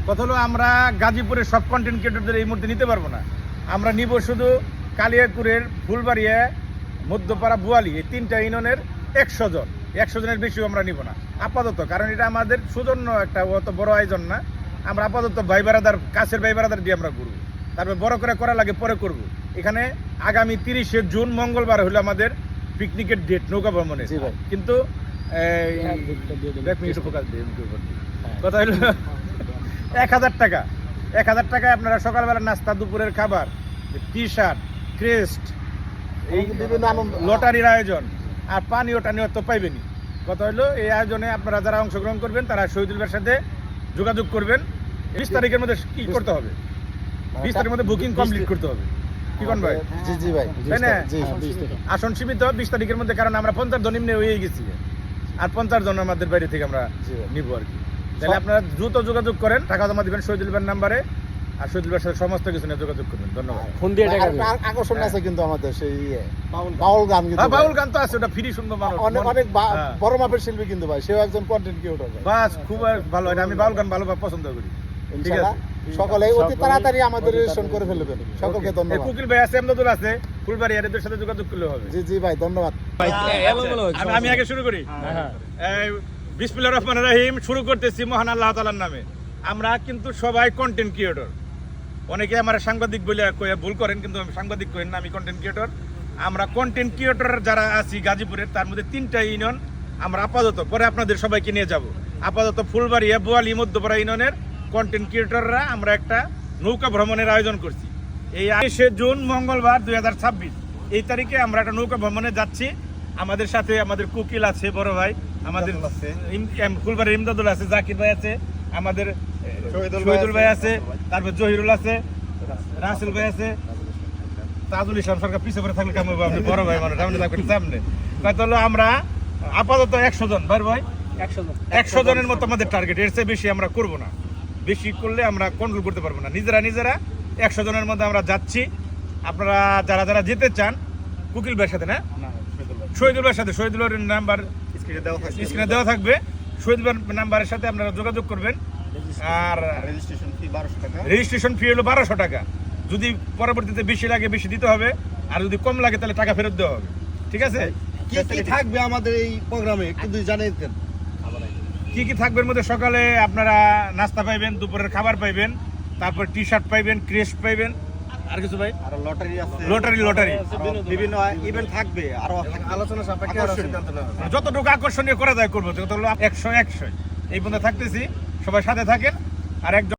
কথা হলো আমরা গাজীপুরের সব কন্টেন্ট ক্রিয়েটরদের এই মুহূর্তে নিতে পারবো না। আমরা নিব শুধু কালিয়াকুরের, ফুলবাড়িয়া, মধ্যপাড়া, বুয়ালি এই 3টা ইউনিয়নের 100 জন। 100 জনের বেশিও আমরা নিব না আপাতত, কারণ এটা আমাদের সুজন্য একটা অত বড় আয়োজন না। আমরা আপাতত ভাই বেড়াদার, কাছের ভাই বেড়াদার দিয়ে আমরা ঘুরবো, তারপর বড় করে করা লাগে পরে করব। এখানে আগামী 30শে জুন মঙ্গলবার হলো আমাদের পিকনিকের ডেট, নৌকা ভ্রমণের। কিন্তু কথা হলো 1000 টাকা। 1000 টাকায় আপনারা সকালবেলা নাস্তা, দুপুরের খাবার, টি-শার্ট, ক্রেস্ট, এই বিভিন্ন লটারির আয়োজন আর পানীয় টানীয় তো পাইবেনি। কথা হলো এই আয়োজনে আপনারা যারা অংশগ্রহণ করবেন তারা শহীদুল ভাইয়ের সাথে যোগাযোগ করবেন। 20 তারিখের মধ্যে কি করতে হবে? 20 তারিখের মধ্যে বুকিং কমপ্লিট করতে হবে। কি কোন ভাই? জি ভাই, তাই না? আসন সীমিত 20 তারিখের মধ্যে, কারণ আমরা 50 জন নিম্নে হয়ে গেছি আর 50 জন আমাদের বাইরে থেকে আমরা নিব আর কি। তাহলে আপনারা দ্রুত যোগাযোগ করেন, টাকা জমা দিবেন শহীদুল ভাইয়ের নাম্বারে, আর শহীদুল ভাইয়ের সাথে সমস্ত কিছু নিয়ে যোগাযোগ করবেন। ধন্যবাদ। ফোন দিয়ে টাকা আকর্ষণ আছে কিন্তু আমাদের সেই বাউল গান, কিন্তু বাউল গান তো আছে, ওটা ফ্রি শুনবো মানুষ। অনেক বড় মাপের শিল্পী কিন্তু ভাই, সেও একজন কন্টেন্ট ক্রিয়েটর। বাস খুব ভালো, আমি বাউল গান ভালো পছন্দ করি। ঠিক আছে, সকলে অতি তাড়াতাড়ি আমাদের রেজিস্ট্রেশন করে ফেলবেন। সকলকে ধন্যবাদ। কুকিল ভাই আছে, এমদাদুল আছে, ফুলবাড়ি, এদের সাথে যোগাযোগ করলে হবে। জি ভাই, ধন্যবাদ। আমি আগে শুরু করি। বিসমিল্লাহির রহমানির রহিম। শুরু করতেছি মহান আল্লাহ তাআলার নামে। আমরা কিন্তু সবাই কন্টেন্ট ক্রিয়েটর। অনেকে আমার সাংবাদিক বলে ভুল করেন, কিন্তু আমি সাংবাদিক করেন না, আমি কন্টেন্ট ক্রিয়েটর। আমরা কন্টেন্ট ক্রিয়েটর যারা আছি গাজীপুরের, তার মধ্যে 3টা ইউনিয়ন আমরা আপাতত, পরে আপনাদের সবাইকে নিয়ে যাব। আপাতত ফুলবাড়িয়া, বুয়ালি, মধ্যপাড়া ইউনিয়নের কন্টেন্ট ক্রিয়েটররা আমরা একটা নৌকা ভ্রমণের আয়োজন করছি। এই 20শে জুন মঙ্গলবার 2026 এই তারিখে আমরা একটা নৌকা ভ্রমণে যাচ্ছি। আমাদের সাথে আমাদের কুকিল আছে, বড় ভাই, আমাদের ফুলবাড়ির ইমদাদুল আছে, জাকির ভাই আছে, আমাদের শহীদুল ভাই আছে, তারপর জহিরুল আছে, রাসেল ভাই আছে, তাজুল ইসলাম সরকার পিছিয়ে পড়ে থাকলে কেমন হবে? আপনি বড় ভাই মানুষ, সামনে থাকবেন সামনে। তাহলে আমরা আপাতত 100 জন, ভাই 100 জনের মতো আমাদের টার্গেট। এর চেয়ে বেশি আমরা করবো না, বেশি করলে আমরা কন্ট্রোল করতে পারবো না। নিজেরা 100 জনের মধ্যে আমরা যাচ্ছি। আপনারা যারা যেতে চান, কুকিল ভাইয়ের সাথে না, শহীদুল ভাইয়ের সাথে, শহীদুল ভাইয়ের নাম্বার স্ক্রিনে দেওয়া থাকবে। শহীদুল ভাইয়ের নাম্বারের সাথে আপনারা যোগাযোগ করবেন। আর রেজিস্ট্রেশন ফি হলো 1200 টাকা। যদি পরবর্তীতে বেশি লাগে বেশি দিতে হবে, আর যদি কম লাগে তাহলে টাকা ফেরত দেওয়া হবে। ঠিক আছে? কি থাকবে আমাদের এই প্রোগ্রামে একটু জানিয়ে দেন। কি থাকবে এর মধ্যে? সকালে আপনারা নাস্তা পাইবেন, দুপুরের খাবার পাইবেন, তারপর টি-শার্ট পাইবেন, ক্রেস্ট পাইবেন, আর কিছু ভাই, আর লটারি আছে, লটারি বিভিন্ন ইভেন্ট থাকবে, আর আলোচনা সাপেক্ষে যতটুকু আকর্ষণীয় করা যায় করবো। যত হলো 100 এই পর্যন্ত থাকতেছি। সবাই সাথে থাকেন। আর একজন